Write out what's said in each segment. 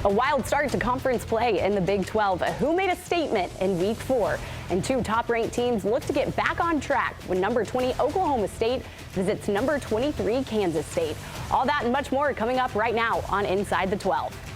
A wild start to conference play in the Big 12. Who made a statement in Week 4? And two top-ranked teams look to get back on track when number 20 Oklahoma State visits number 23 Kansas State. All that and much more coming up right now on Inside the 12.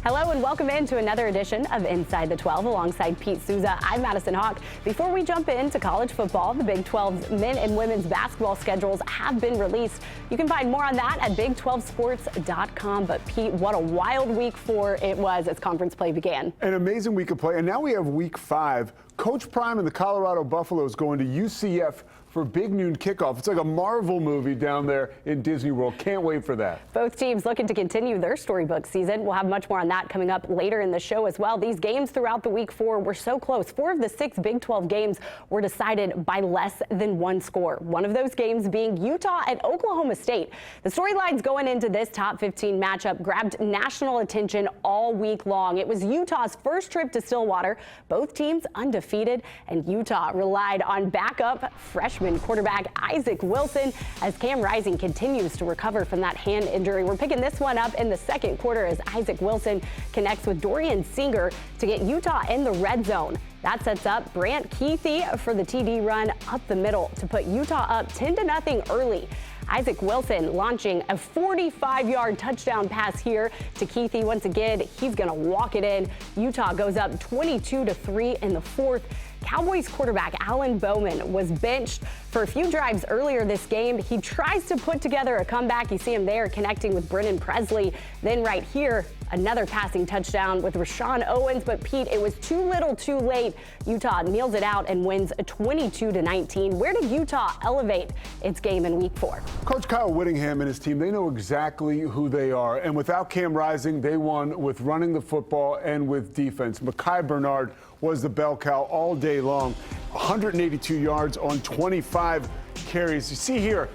Hello and welcome in to another edition of Inside the 12 alongside Pete Souza. I'm Madison Hawk. Before we jump into college football, the Big 12's men and women's basketball schedules have been released. You can find more on that at Big12Sports.com. But Pete, what a wild Week 4 it was as conference play began. An amazing week of play, and now we have Week 5. Coach Prime and the Colorado Buffaloes going to UCF for big noon kickoff. It's like a Marvel movie down there in Disney World. Can't wait for that. Both teams looking to continue their storybook season. We'll have much more on that coming up later in the show as well. These games throughout the Week 4 were so close. 4 of the 6 Big 12 games were decided by less than one score. One of those games being Utah at Oklahoma State. The storylines going into this top 15 matchup grabbed national attention all week long. It was Utah's first trip to Stillwater. Both teams undefeated, and Utah relied on backup freshman quarterback Isaac Wilson as Cam Rising continues to recover from that hand injury. We're picking this one up in the second quarter as Isaac Wilson connects with Dorian Singer to get Utah in the red zone. That sets up Brant Keithy for the TD run up the middle to put Utah up 10-0 early. Isaac Wilson launching a 45-yard touchdown pass here to Keithy. Once again, he's going to walk it in. Utah goes up 22-3 in the fourth. Cowboys quarterback Alan Bowman was benched for a few drives earlier this game. He tries to put together a comeback. You see him there connecting with Brennan Presley. Then right here, another passing touchdown with Rashawn Owens. But Pete, it was too little too late. Utah kneels it out and wins 22-19. Where did Utah elevate its game in Week 4? Coach Kyle Whittingham and his team, they know exactly who they are. And without Cam Rising, they won with running the football and with defense. Mekhi Bernard was the bell cow all day long. 182 yards on 25 carries. You see here,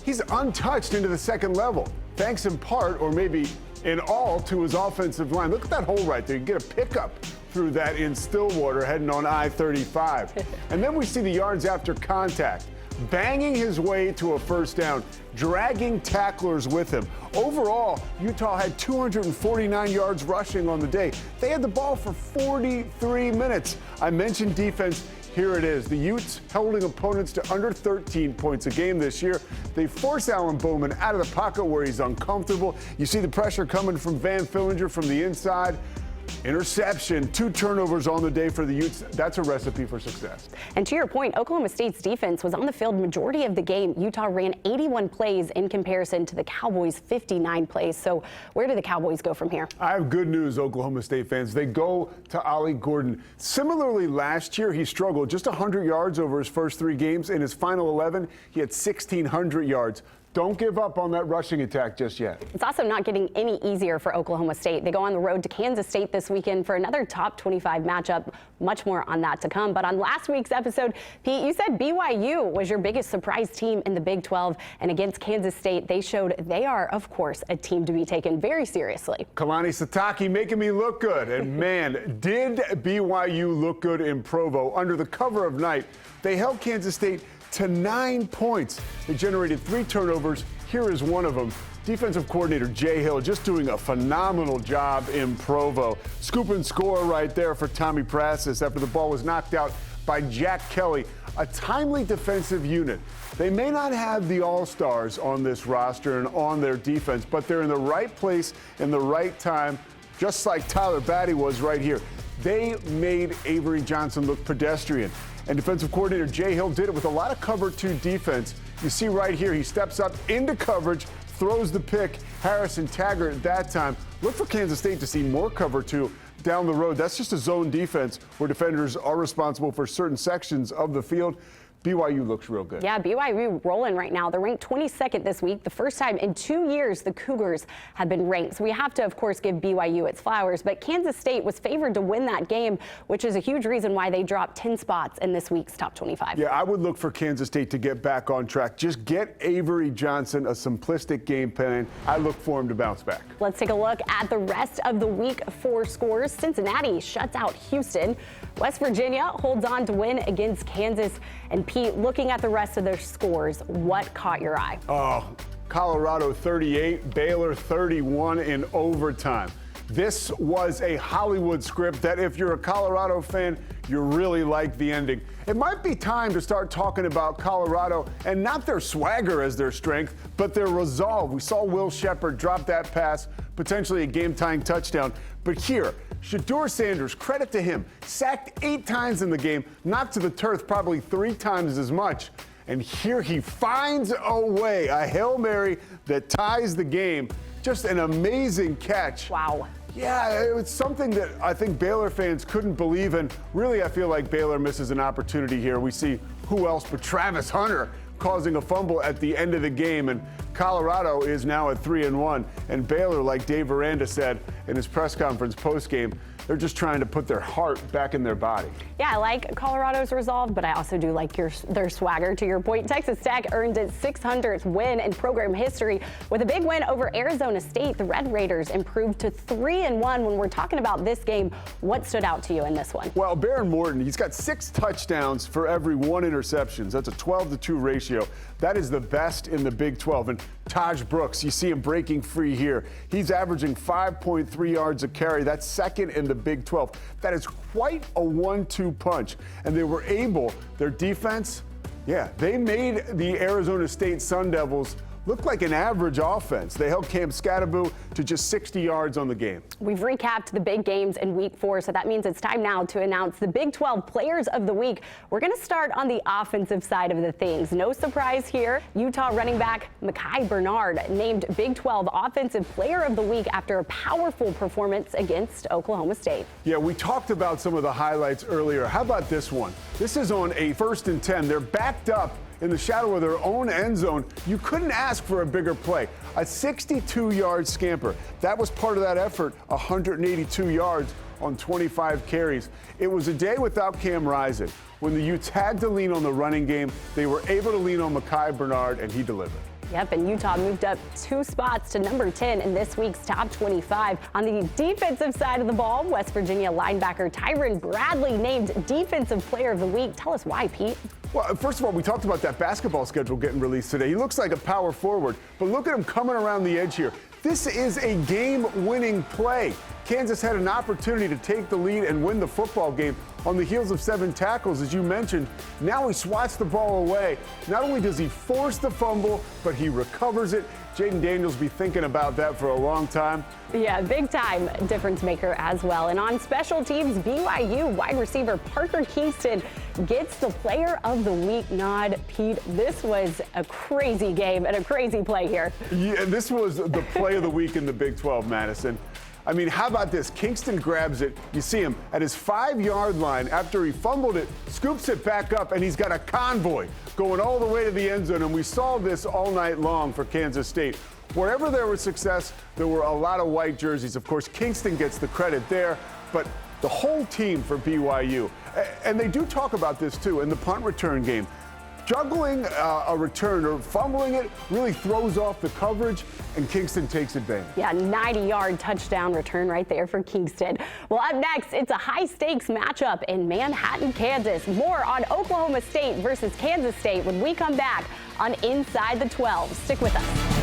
he's untouched into the second level, thanks in part, or maybe in all, to his offensive line. Look at that hole right there. You get a pickup through that in Stillwater heading on I-35. And then we see the yards after contact, banging his way to a first down, dragging tacklers with him. Overall, Utah had 249 yards rushing on the day. They had the ball for 43 minutes. I mentioned defense. Here it is. The Utes holding opponents to under 13 points a game this year. They force Alan Bowman out of the pocket where he's uncomfortable. You see the pressure coming from Van Fillinger from the inside. Interception, 2 turnovers on the day for the Utes. That's a recipe for success. And to your point, Oklahoma State's defense was on the field majority of the game. Utah ran 81 plays in comparison to the Cowboys' 59 plays. So where do the Cowboys go from here? I have good news, Oklahoma State fans. They go to Ollie Gordon. Similarly, last year, he struggled just 100 yards over his first 3 games. In his final 11, he had 1,600 yards. Don't give up on that rushing attack just yet. It's also not getting any easier for Oklahoma State. They go on the road to Kansas State this weekend for another top 25 matchup. Much more on that to come. But on last week's episode, Pete, you said BYU was your biggest surprise team in the Big 12. And against Kansas State, they showed they are, of course, a team to be taken very seriously. Kalani Sitake making me look good. And man, did BYU look good in Provo. Under the cover of night, they held Kansas State to 9 points. They generated 3 turnovers. Here is one of them. Defensive coordinator Jay Hill just doing a phenomenal job in Provo. Scoop and score right there for Tommy Prassis after the ball was knocked out by Jack Kelly. A timely defensive unit. They may not have the all-stars on this roster and on their defense, but they're in the right place in the right time, just like Tyler Batty was right here. They made Avery Johnson look pedestrian. And defensive coordinator Jay Hill did it with a lot of cover 2 defense. You see right here, he steps up into coverage, throws the pick. Harrison Taggart that time. Look for Kansas State to see more cover 2 down the road. That's just a zone defense where defenders are responsible for certain sections of the field. BYU looks real good. Yeah, BYU rolling right now. They're ranked 22nd this week. The first time in 2 years the Cougars have been ranked. So we have to, of course, give BYU its flowers. But Kansas State was favored to win that game, which is a huge reason why they dropped 10 spots in this week's top 25. Yeah, I would look for Kansas State to get back on track. Just get Avery Johnson a simplistic game plan. I look for him to bounce back. Let's take a look at the rest of the Week 4 scores. Cincinnati shuts out Houston. West Virginia holds on to win against Kansas. And Pete, looking at the rest of their scores, what caught your eye? Oh, Colorado 38, Baylor 31 in overtime. This was a Hollywood script that if you're a Colorado fan, you really like the ending. It might be time to start talking about Colorado and not their swagger as their strength, but their resolve. We saw Will Shepherd drop that pass, potentially a game-tying touchdown. But here, Shedeur Sanders, credit to him, sacked 8 times in the game, knocked to the turf probably 3 times as much. And here he finds a way, a Hail Mary that ties the game. Just an amazing catch. Wow. Yeah, it was something that I think Baylor fans couldn't believe in. Really, I feel like Baylor misses an opportunity here. We see who else but Travis Hunter causing a fumble at the end of the game, and Colorado is now at 3-1. And Baylor, like Dave Aranda said in his press conference post-game, they're just trying to put their heart back in their body. Yeah, I like Colorado's resolve, but I also do like their swagger. To your point, Texas Tech earned its 600th win in program history with a big win over Arizona State. The Red Raiders improved to 3-1. When we're talking about this game, what stood out to you in this one? Well, Baron Morton, he's got 6 touchdowns for every 1 interception. That's a 12-2 ratio. That is the best in the Big 12. And Taj Brooks, you see him breaking free here. He's averaging 5.3 yards a carry. That's second in the Big 12. That is quite a 1-2 punch. And they were able, their defense, they made the Arizona State Sun Devils look like an average offense. They held Cam Scatteraboo to just 60 yards on the game. We've recapped the big games in week 4, so that means it's time now to announce the Big 12 Players of the Week. We're going to start on the offensive side of the things. No surprise here. Utah running back Mekhi Bernard named Big 12 Offensive Player of the Week after a powerful performance against Oklahoma State. Yeah, we talked about some of the highlights earlier. How about this one? This is on a 1st and 10. They're backed up in the shadow of their own end zone. You couldn't ask for a bigger play. A 62-yard scamper. That was part of that effort, 182 yards on 25 carries. It was a day without Cam Rising. When the Utes had to lean on the running game, they were able to lean on Mekhi Bernard, and he delivered. Yep, and Utah moved up 2 spots to number 10 in this week's top 25. On the defensive side of the ball, West Virginia linebacker Tyron Bradley named Defensive Player of the Week. Tell us why, Pete. Well, first of all, we talked about that basketball schedule getting released today. He looks like a power forward, but look at him coming around the edge here. This is a game-winning play. Kansas had an opportunity to take the lead and win the football game on the heels of 7 tackles, as you mentioned. Now he swats the ball away. Not only does he force the fumble, but he recovers it. Jaden Daniels be thinking about that for a long time. Yeah, big time difference maker as well. And on special teams, BYU wide receiver Parker Kingston gets the Player of the Week nod. Pete, this was a crazy game and a crazy play here. Yeah, this was the play of the week in the Big 12, Madison. I mean, how about this? Kingston grabs it. You see him at his 5-yard line after he fumbled it, scoops it back up, and he's got a convoy going all the way to the end zone. And we saw this all night long for Kansas State. Wherever there was success, there were a lot of white jerseys. Of course, Kingston gets the credit there, but the whole team for BYU. And they do talk about this, too, in the punt return game. Juggling a return or fumbling it really throws off the coverage, and Kingston takes advantage. Yeah, 90-yard touchdown return right there for Kingston. Well, up next, it's a high-stakes matchup in Manhattan, Kansas. More on Oklahoma State versus Kansas State when we come back on Inside the 12. Stick with us.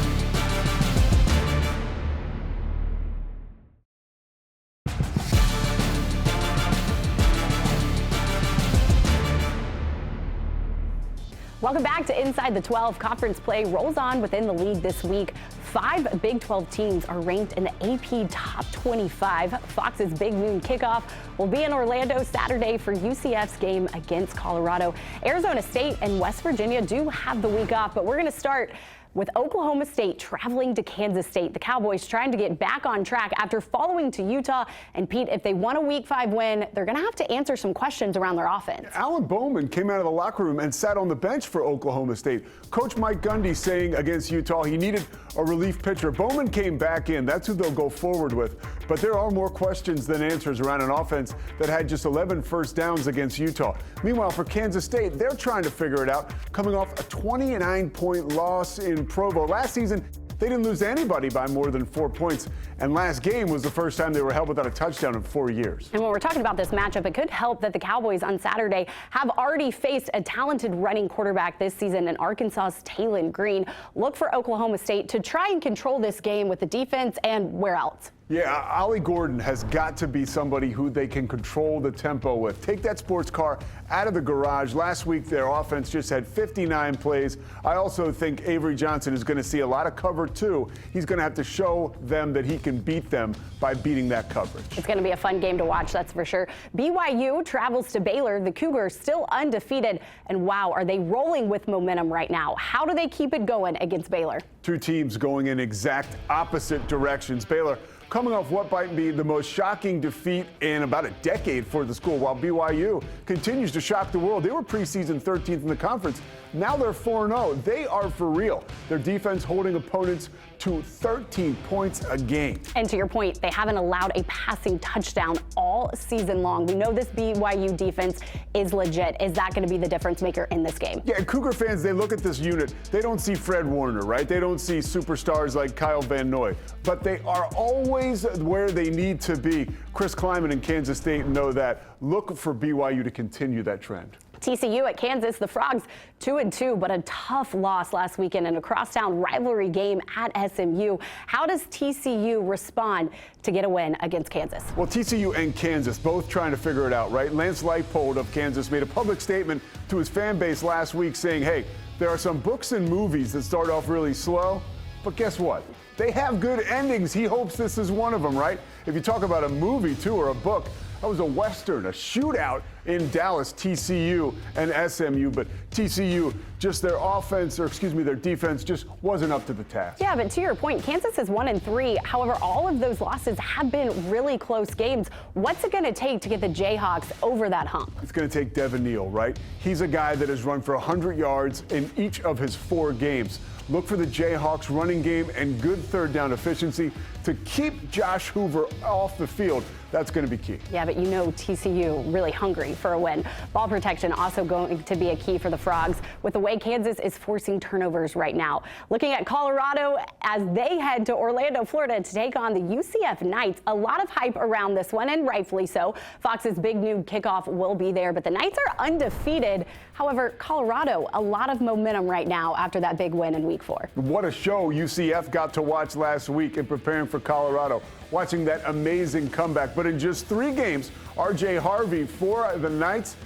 Welcome back to Inside the 12. Conference play rolls on within the league this week. 5 Big 12 teams are ranked in the AP Top 25. Fox's Big Noon Kickoff will be in Orlando Saturday for UCF's game against Colorado. Arizona State and West Virginia do have the week off, but we're going to start with Oklahoma State traveling to Kansas State. The Cowboys trying to get back on track after following to Utah. And Pete, if they want a Week 5 win, they're going to have to answer some questions around their offense. Alan Bowman came out of the locker room and sat on the bench for Oklahoma State. Coach Mike Gundy saying against Utah he needed a relief pitcher. Bowman came back in. That's who they'll go forward with. But there are more questions than answers around an offense that had just 11 first downs against Utah. Meanwhile, for Kansas State, they're trying to figure it out, coming off a 29-point loss in Provo. Last season, They didn't lose to anybody by more than 4 points. And last game was the first time they were held without a touchdown in 4 years. And when we're talking about this matchup, it could help that the Cowboys on Saturday have already faced a talented running quarterback this season in Arkansas's Taylon Green. Look for Oklahoma State to try and control this game with the defense and where else. Yeah, Ollie Gordon has got to be somebody who they can control the tempo with. Take that sports car out of the garage. Last week, their offense just had 59 plays. I also think Avery Johnson is going to see a lot of cover, too. He's going to have to show them that he can beat them by beating that coverage. It's going to be a fun game to watch, that's for sure. BYU travels to Baylor. The Cougars still undefeated. And wow, are they rolling with momentum right now? How do they keep it going against Baylor? Two teams going in exact opposite directions. Baylor coming off what might be the most shocking defeat in about a decade for the school, while BYU continues to shock the world. They were preseason 13th in the conference. Now they're 4-0. They are for real. Their defense holding opponents to 13 points a game. And to your point, they haven't allowed a passing touchdown all season long. We know this BYU defense is legit. Is that going to be the difference maker in this game? Yeah, Cougar fans, they look at this unit. They don't see Fred Warner, right? They don't see superstars like Kyle Van Noy. But they are always where they need to be. Chris Kleiman and Kansas State know that. Look for BYU to continue that trend. TCU at Kansas, the Frogs 2-2, but a tough loss last weekend in a crosstown rivalry game at SMU. How does TCU respond to get a win against Kansas? Well, TCU and Kansas both trying to figure it out, right? Lance Leipold of Kansas made a public statement to his fan base last week saying, hey, there are some books and movies that start off really slow, but guess what? They have good endings. He hopes this is one of them, right? If you talk about a movie, too, or a book, that was a Western, a shootout in Dallas, TCU and SMU. But TCU, just their defense just wasn't up to the task. Yeah, but to your point, Kansas is 1-3. However, all of those losses have been really close games. What's it going to take to get the Jayhawks over that hump? It's going to take Devin Neal, right? He's a guy that has run for 100 yards in each of his 4 games. Look for the Jayhawks running game and good third down efficiency to keep Josh Hoover off the field. That's going to be key. Yeah, but you know TCU really hungry for a win. Ball protection also going to be a key for the Frogs with the way Kansas is forcing turnovers right now. Looking at Colorado as they head to Orlando, Florida to take on the UCF Knights. A lot of hype around this one, and rightfully so. Fox's big new kickoff will be there, but the Knights are undefeated. However, Colorado, a lot of momentum right now after that big win in Week 4. What a show UCF got to watch last week in preparing for Colorado, watching that amazing comeback. But in just 3 games, R.J. Harvey for the Knights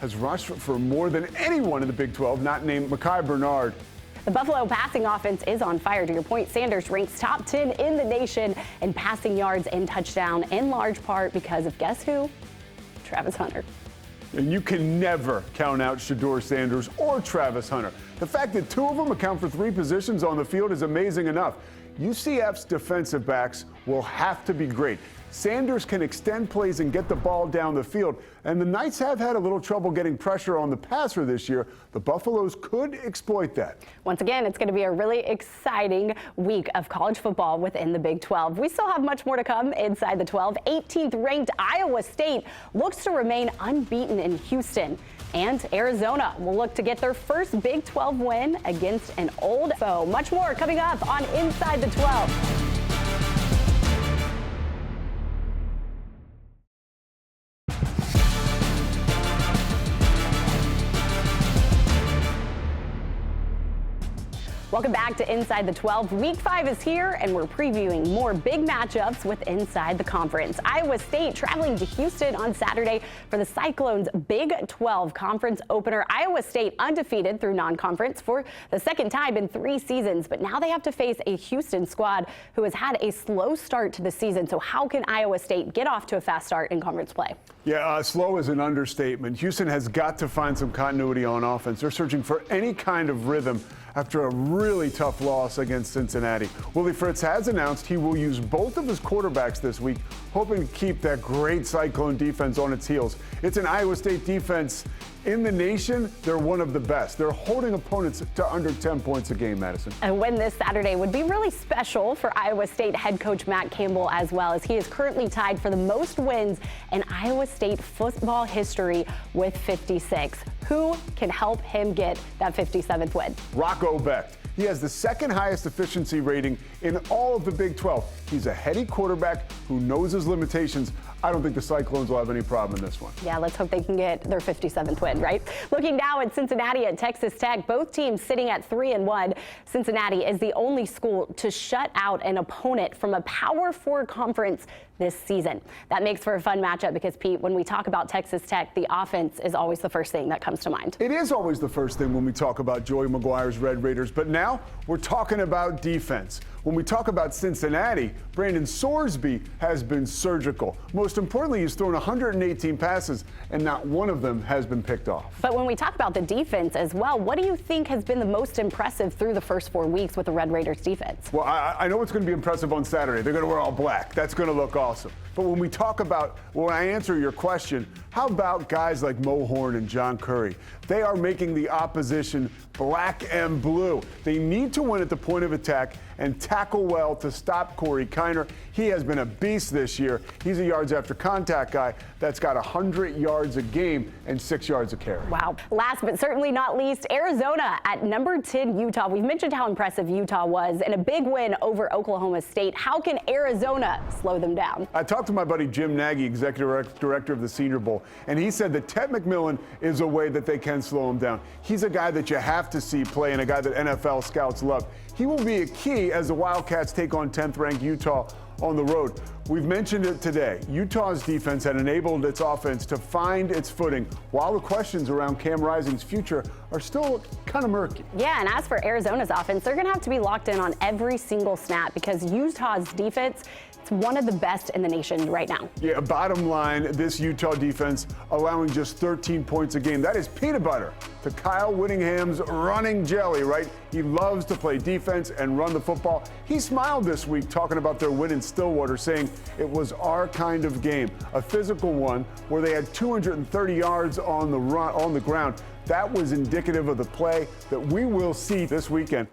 has rushed for more than anyone in the Big 12, not named Mekhi Bernard. The Buffalo passing offense is on fire. To your point, Sanders ranks top 10 in the nation in passing yards and touchdown, in large part because of guess who? Travis Hunter. And you can never count out Shedeur Sanders or Travis Hunter. The fact that 2 of them account for 3 positions on the field is amazing enough. UCF's defensive backs will have to be great. Sanders can extend plays and get the ball down the field. And the Knights have had a little trouble getting pressure on the passer this year. The Buffaloes could exploit that. Once again, it's going to be a really exciting week of college football within the Big 12. We still have much more to come inside the 12. 18th ranked Iowa State looks to remain unbeaten in Houston. And Arizona will look to get their first Big 12 win against an old foe. Much more coming up on Inside the 12. Welcome back to Inside the 12. Week 5 is here, and we're previewing more big matchups with Inside the Conference. Iowa State traveling to Houston on Saturday for the Cyclones' Big 12 conference opener. Iowa State undefeated through non-conference for the second time in 3 seasons, but now they have to face a Houston squad who has had a slow start to the season. So how can Iowa State get off to a fast start in conference play? Yeah, slow is an understatement. Houston has got to find some continuity on offense. They're searching for any kind of rhythm after a really tough loss against Cincinnati. Willie Fritz has announced he will use both of his quarterbacks this week, hoping to keep that great Cyclone defense on its heels. It's an Iowa State defense in the nation. They're one of the best. They're holding opponents to under 10 points a game, Madison. A win this Saturday would be really special for Iowa State head coach Matt Campbell as well, as he is currently tied for the most wins in Iowa State football history with 56. Who can help him get that 57th win? Rocco Becht. He has the second highest efficiency rating in all of the Big 12. He's a heady quarterback who knows his limitations. I don't think the Cyclones will have any problem in this one. Yeah, let's hope they can get their 57th win, right? Looking now at Cincinnati at Texas Tech, both teams sitting at 3-1. Cincinnati is the only school to shut out an opponent from a Power 4 conference this season. That makes for a fun matchup because, Pete, when we talk about Texas Tech, the offense is always the first thing that comes to mind. It is always the first thing when we talk about Joey McGuire's Red Raiders, but now we're talking about defense. When we talk about Cincinnati, Brandon Sorsby has been surgical. Most importantly, he's thrown 118 passes, and not one of them has been picked off. But when we talk about the defense as well, what do you think has been the most impressive through the first 4 weeks with the Red Raiders defense? Well, I know it's going to be impressive on Saturday. They're going to wear all black. That's going to look awesome. But when we talk about, when I answer your question, how about guys like Mo Horn and John Curry? They are making the opposition black and blue. They need to win at the point of attack and tackle well to stop Corey Kiner. He has been a beast this year. He's a yards after contact guy that's got 100 yards a game and 6 yards a carry. Wow. Last but certainly not least, Arizona at number 10 Utah. We've mentioned how impressive Utah was in a big win over Oklahoma State. How can Arizona slow them down? I talked to my buddy Jim Nagy, executive director of the Senior Bowl, and he said that Ted McMillan is a way that they can slow him down. He's a guy that you have to see play and a guy that NFL scouts love. He will be a key as the Wildcats take on 10th-ranked Utah on the road. We've mentioned it today. Utah's defense had enabled its offense to find its footing, while the questions around Cam Rising's future are still kind of murky. Yeah, and as for Arizona's offense, they're going to have to be locked in on every single snap because Utah's defense, it's one of the best in the nation right now. Yeah, bottom line, this Utah defense allowing just 13 points a game. That is peanut butter to Kyle Whittingham's running jelly, right? He loves to play defense and run the football. He smiled this week talking about their win in Stillwater, saying it was our kind of game, a physical one where they had 230 yards on the ground. That was indicative of the play that we will see this weekend.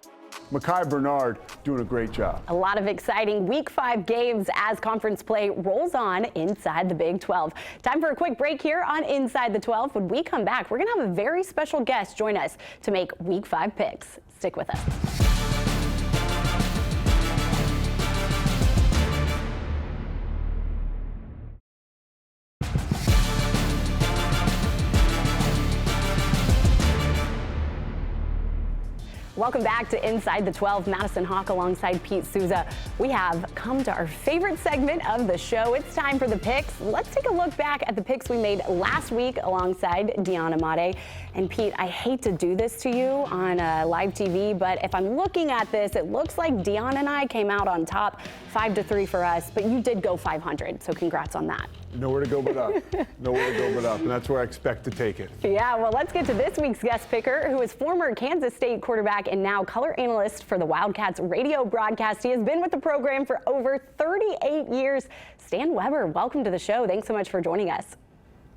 Mekhi Bernard doing a great job. A lot of exciting Week 5 games as conference play rolls on inside the Big 12. Time for a quick break here on Inside the 12. When we come back, we're going to have a very special guest join us to make Week 5 picks. Stick with us. Welcome back to Inside the 12. Madison Hawk alongside Pete Souza. We have come to our favorite segment of the show. It's time for the picks. Let's take a look back at the picks we made last week alongside Deanna Made. And Pete, I hate to do this to you on live TV, but if I'm looking at this, it looks like Deanna and I came out on top, 5-3 for us, but you did go 500, so congrats on that. Nowhere to go but up. Nowhere to go but up, and that's where I expect to take it. Yeah, well, let's get to this week's guest picker, who is former Kansas State quarterback and now color analyst for the Wildcats radio broadcast. He has been with the program for over 38 years. Stan Weber, welcome to the show. Thanks so much for joining us.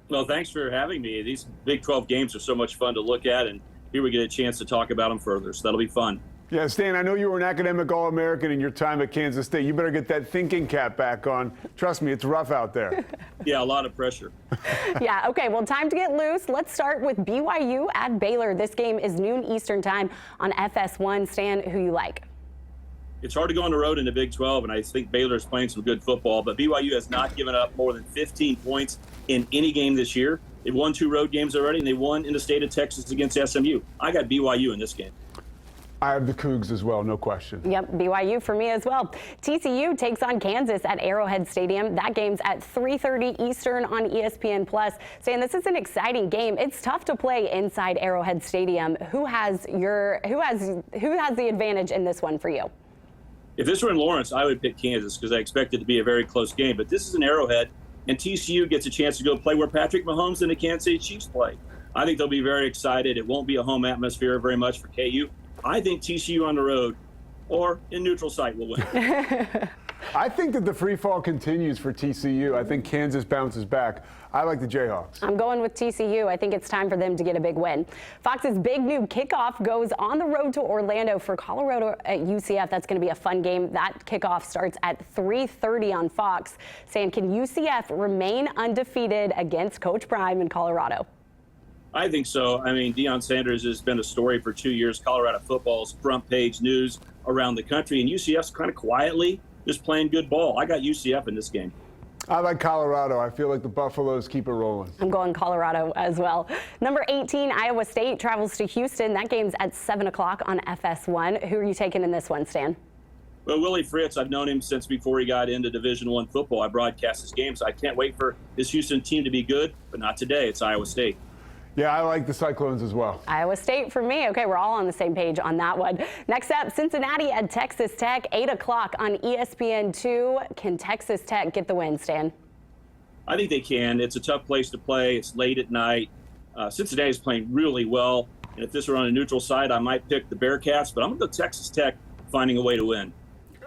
Well, thanks for having me. These Big 12 games are so much fun to look at, and here we get a chance to talk about them further, so that'll be fun. Yeah, Stan, I know you were an academic All-American in your time at Kansas State. You better get that thinking cap back on. Trust me, it's rough out there. Yeah, a lot of pressure. Yeah, okay, well, time to get loose. Let's start with BYU at Baylor. This game is noon Eastern time on FS1. Stan, who you like? It's hard to go on the road in the Big 12, and I think Baylor is playing some good football, but BYU has not given up more than 15 points in any game this year. They've won 2 road games already, and they won in the state of Texas against SMU. I got BYU in this game. I have the Cougs as well, no question. Yep, BYU for me as well. TCU takes on Kansas at Arrowhead Stadium. That game's at 3:30 Eastern on ESPN+. Saying this is an exciting game. It's tough to play inside Arrowhead Stadium. Who has the advantage in this one for you? If this were in Lawrence, I would pick Kansas because I expect it to be a very close game. But this is an Arrowhead, and TCU gets a chance to go play where Patrick Mahomes and the Kansas City Chiefs play. I think they'll be very excited. It won't be a home atmosphere very much for KU. I think TCU on the road or in neutral site will win. I think that the free fall continues for TCU. I think Kansas bounces back. I like the Jayhawks. I'm going with TCU. I think it's time for them to get a big win. Fox's big new kickoff goes on the road to Orlando for Colorado at UCF. That's going to be a fun game. That kickoff starts at 3:30 on Fox. Saying, can UCF remain undefeated against Coach Prime in Colorado? I think so. I mean, Deion Sanders has been a story for 2 years. Colorado football's front page news around the country, and UCF's kind of quietly just playing good ball. I got UCF in this game. I like Colorado. I feel like the Buffaloes keep it rolling. I'm going Colorado as well. Number 18, Iowa State travels to Houston. That game's at 7 o'clock on FS1. Who are you taking in this one, Stan? Well, Willie Fritz, I've known him since before he got into Division I football. I broadcast his games. I can't wait for this Houston team to be good, but not today. It's Iowa State. Yeah, I like the Cyclones as well. Iowa State for me. Okay, we're all on the same page on that one. Next up, Cincinnati at Texas Tech, 8 o'clock on ESPN2. Can Texas Tech get the win, Stan? I think they can. It's a tough place to play. It's late at night. Cincinnati's playing really well. And if this were on a neutral side, I might pick the Bearcats, but I'm going to go Texas Tech finding a way to win.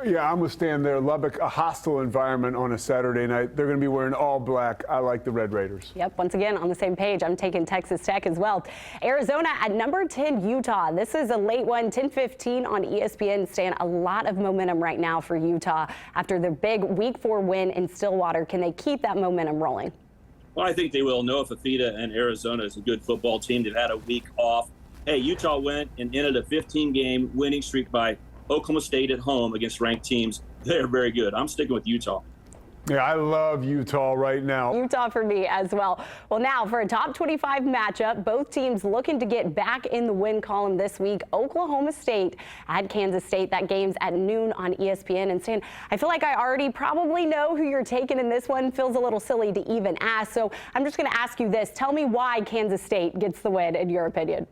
Yeah, I'm with Stan there. Lubbock, a hostile environment on a Saturday night. They're going to be wearing all black. I like the Red Raiders. Yep, once again, on the same page. I'm taking Texas Tech as well. Arizona at number 10, Utah. This is a late one, 10:15 on ESPN. Stan, a lot of momentum right now for Utah after their big Week 4 win in Stillwater. Can they keep that momentum rolling? Well, I think they will. Noah Fafita and Arizona is a good football team. They've had a week off. Hey, Utah went and ended a 15-game winning streak by Oklahoma State at home against ranked teams. They're very good. I'm sticking with Utah. Yeah, I love Utah right now. Utah for me as well. Well, now for a top 25 matchup, both teams looking to get back in the win column this week. Oklahoma State at Kansas State. That game's at noon on ESPN. And Stan, I feel like I already probably know who you're taking in this one. Feels a little silly to even ask. So I'm just going to ask you this. Tell me why Kansas State gets the win, in your opinion.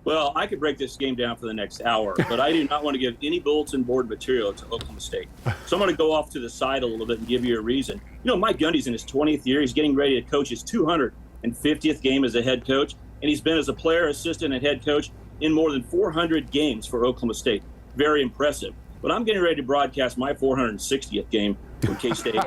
Well, I could break this game down for the next hour, but I do not want to give any bulletin board material to Oklahoma State. So I'm going to go off to the side a little bit and give you a reason. You know, Mike Gundy's in his 20th year. He's getting ready to coach his 250th game as a head coach, and he's been as a player, assistant, and head coach in more than 400 games for Oklahoma State. Very impressive. But I'm getting ready to broadcast my 460th game for K-State.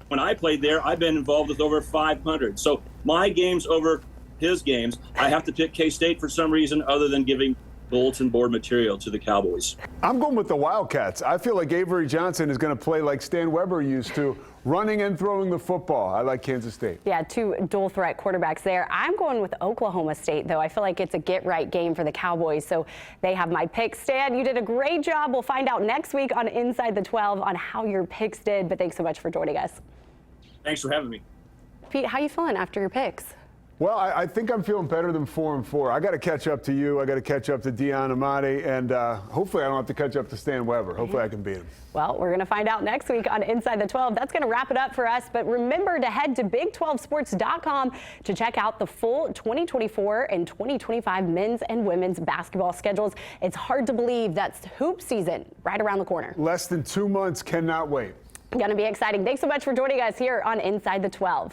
When I played there, I've been involved with over 500. So my game's over his games. I have to pick K-State for some reason other than giving bulletin board material to the Cowboys. I'm going with the Wildcats. I feel like Avery Johnson is going to play like Stan Weber used to, running and throwing the football. I like Kansas State. Yeah, two dual threat quarterbacks there. I'm going with Oklahoma State, though. I feel like it's a get-right game for the Cowboys, so they have my picks. Stan, you did a great job. We'll find out next week on Inside the 12 on how your picks did, but thanks so much for joining us. Thanks for having me. Pete, how you feeling after your picks? Well, I think I'm feeling better than 4-4. I got to catch up to you. I got to catch up to Deon Amati, and hopefully I don't have to catch up to Stan Weber. Hopefully I can beat him. Well, we're going to find out next week on Inside the 12. That's going to wrap it up for us. But remember to head to Big12Sports.com to check out the full 2024 and 2025 men's and women's basketball schedules. It's hard to believe that's hoop season right around the corner. Less than 2 months. Cannot wait. Going to be exciting. Thanks so much for joining us here on Inside the 12.